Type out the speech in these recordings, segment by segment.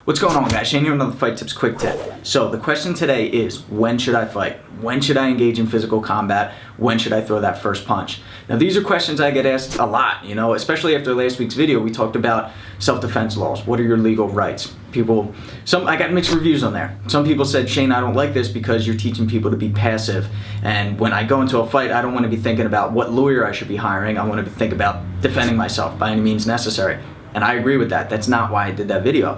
What's going on, guys? Shane here with another Fight Tips quick tip. So the question today is, when should I fight? When should I engage in physical combat? When should I throw that first punch? Now these are questions I get asked a lot, especially after last week's video. We talked about self-defense laws. What are your legal rights? I got mixed reviews on there. Some people said, Shane, I don't like this because you're teaching people to be passive. And when I go into a fight, I don't want to be thinking about what lawyer I should be hiring. I want to think about defending myself by any means necessary. And I agree with that. That's not why I did that video.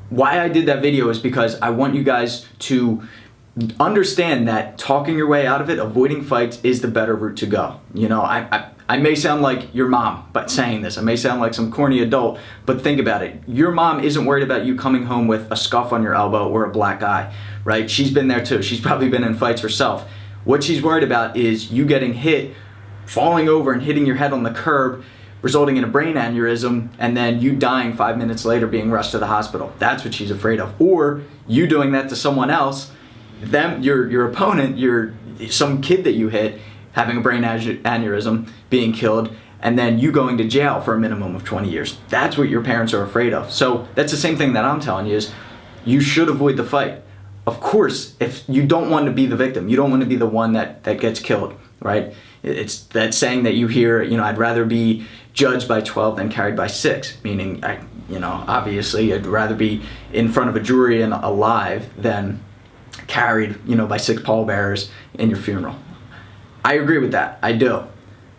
Why I did that video is because I want you guys to understand that talking your way out of it, avoiding fights, is the better route to go. I may sound like your mom by saying this. I may sound like some corny adult, but think about it. Your mom isn't worried about you coming home with a scuff on your elbow or a black eye, right? She's been there too. She's probably been in fights herself. What she's worried about is you getting hit, falling over and hitting your head on the curb, resulting in a brain aneurysm, and then you dying 5 minutes later being rushed to the hospital. That's what she's afraid of. Or you doing that to someone else, your opponent, some kid that you hit, having a brain aneurysm, being killed, and then you going to jail for a minimum of 20 years. That's what your parents are afraid of. So that's the same thing that I'm telling you is you should avoid the fight. Of course, if you don't want to be the victim, you don't want to be the one that gets killed, right? It's that saying that you hear, I'd rather be judged by 12 than carried by 6, meaning, obviously I'd rather be in front of a jury and alive than carried, by 6 pallbearers in your funeral. I agree with that. I do.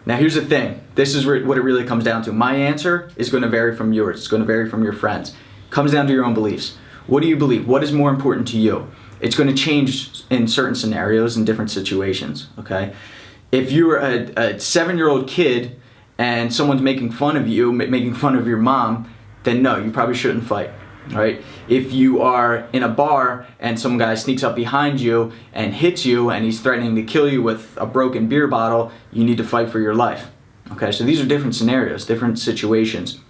Now here's the thing. This is what it really comes down to. My answer is going to vary from yours. It's going to vary from your friends. It comes down to your own beliefs. What do you believe? What is more important to you? It's going to change in certain scenarios and different situations, okay? If you're a 7-year-old kid and someone's making fun of you, making fun of your mom, then no, you probably shouldn't fight, right? If you are in a bar and some guy sneaks up behind you and hits you and he's threatening to kill you with a broken beer bottle, you need to fight for your life, okay? So these are different scenarios, different situations.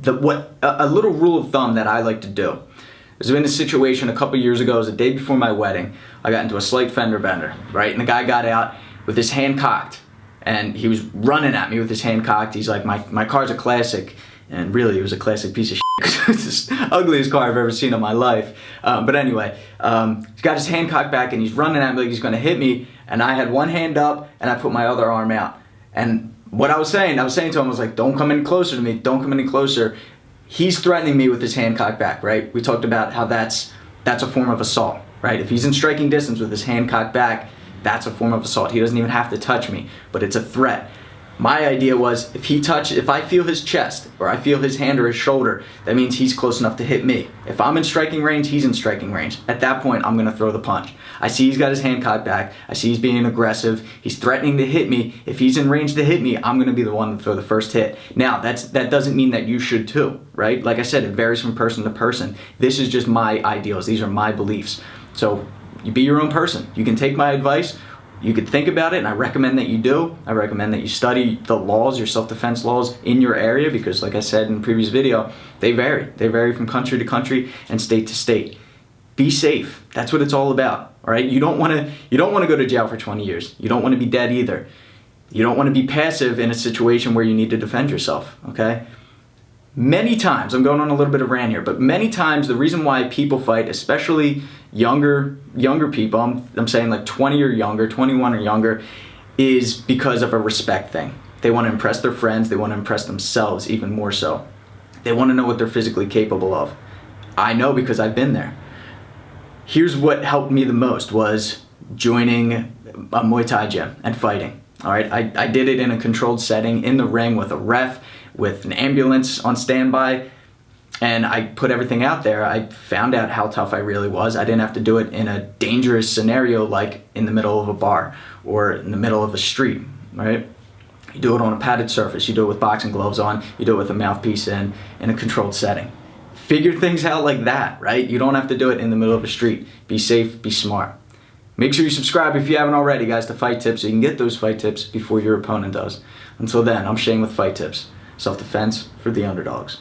A little rule of thumb that I like to do. I was in a situation a couple years ago, it was the day before my wedding. I got into a slight fender bender, right? And the guy got out with his hand cocked. And he was running at me with his hand cocked. He's like, my car's a classic. And really, it was a classic piece of shit. It's the ugliest car I've ever seen in my life. But anyway, he's got his hand cocked back and he's running at me like he's gonna hit me. And I had one hand up and I put my other arm out. And what I was saying to him, I was like, don't come any closer to me. Don't come any closer. He's threatening me with his hand cocked back, right? We talked about how that's a form of assault, right? If he's in striking distance with his hand cocked back, that's a form of assault. He doesn't even have to touch me, but it's a threat. My idea was if I feel his chest or I feel his hand or his shoulder, that means he's close enough to hit me. If I'm in striking range, he's in striking range. At that point, I'm gonna throw the punch. I see he's got his hand cocked back. I see he's being aggressive. He's threatening to hit me. If he's in range to hit me, I'm gonna be the one to throw the first hit. Now, that doesn't mean that you should too, right? Like I said, it varies from person to person. This is just my ideals. These are my beliefs. So you be your own person. You can take my advice. You could think about it, and I recommend that you do. I recommend that you study the laws, your self-defense laws in your area, because like I said in the previous video, they vary. They vary from country to country and state to state. Be safe. That's what it's all about, all right? You don't want to go to jail for 20 years. You don't want to be dead either. You don't want to be passive in a situation where you need to defend yourself, okay? Many times, I'm going on a little bit of rant here, but many times the reason why people fight, especially younger people, I'm saying like 20 or younger, 21 or younger, is because of a respect thing. They want to impress their friends, they want to impress themselves even more so. They want to know what they're physically capable of. I know because I've been there. Here's what helped me the most was joining a Muay Thai gym and fighting. All right, I did it in a controlled setting, in the ring with a ref, with an ambulance on standby, and I put everything out there. I found out how tough I really was. I didn't have to do it in a dangerous scenario like in the middle of a bar or in the middle of a street, right? You do it on a padded surface. You do it with boxing gloves on. You do it with a mouthpiece in a controlled setting. Figure things out like that, right? You don't have to do it in the middle of a street. Be safe, be smart. Make sure you subscribe if you haven't already, guys, to Fight Tips so you can get those fight tips before your opponent does. Until then, I'm Shane with Fight Tips. Self-defense for the underdogs.